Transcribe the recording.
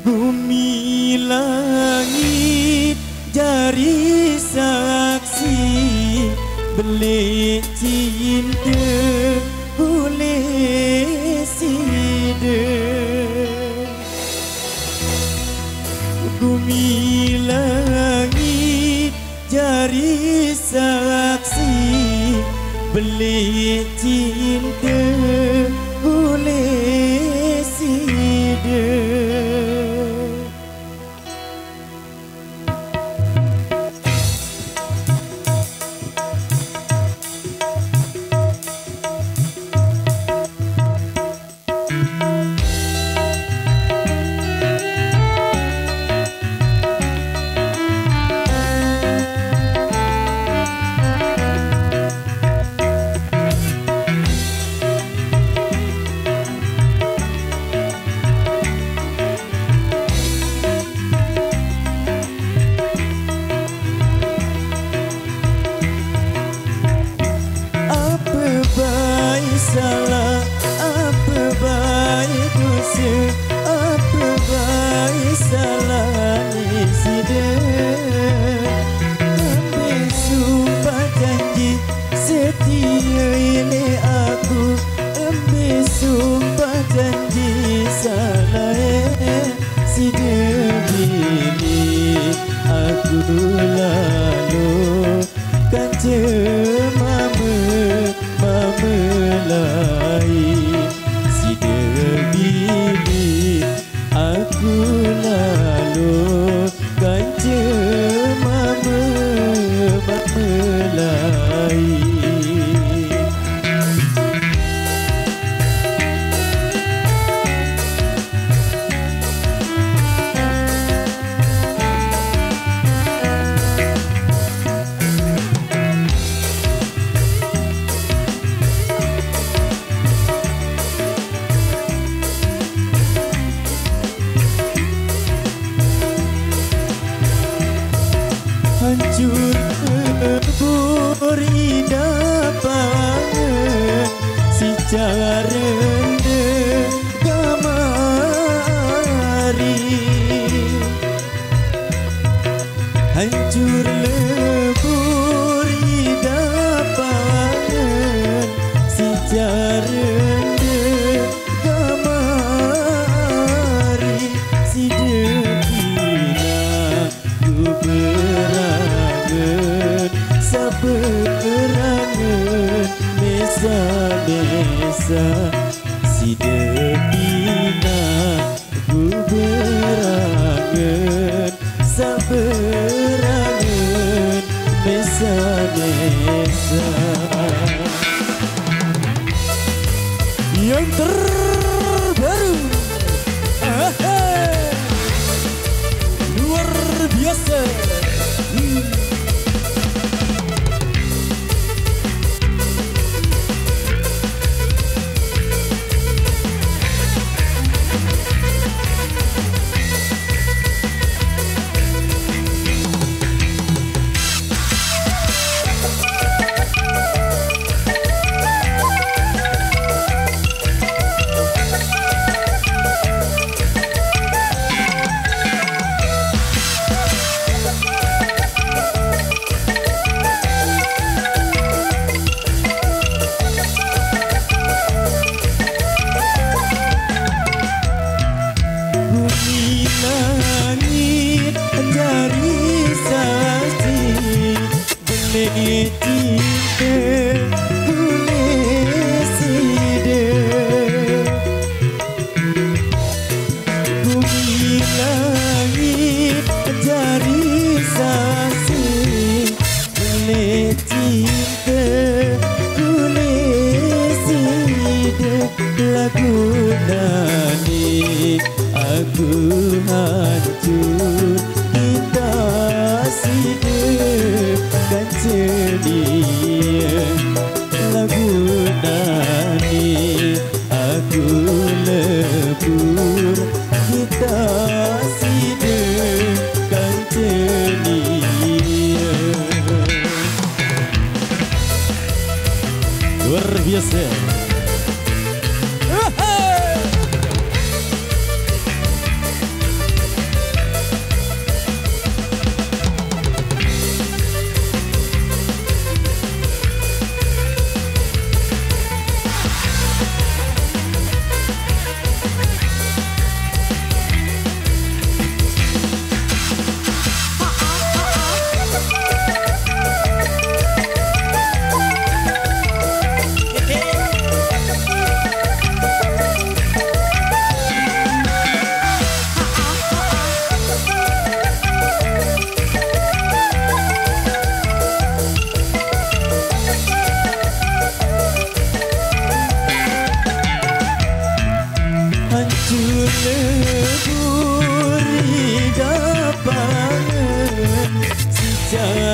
Bumi langit jari saksi, belik cinta boleh sida. Bumi langit jari saksi, belik cinta boleh sida. Salah apa baik dosa, apa baik salah sida. Ambil sumpah janji setia ini aku, ambil sumpah janji salah sida. Bila aku lalu kan lain sida. Bili aku lalu kanca mama lain. Hancur lebur indah banget secara rendah kamari. Hancur lebur indah banget secara rendah kamari. Sida bila ku saberangan mesa-mesa. Sida bina ku berangan saberangan mesa-mesa. Yang terbaru luar biasa. Langit jari saksi, belik cinta boleh sida. Bumi langit jari saksi, belik cinta boleh sida. Lagu nani aku hancur, kita sida kan ceria. Lagu nani aku lebur, kita sida Jangan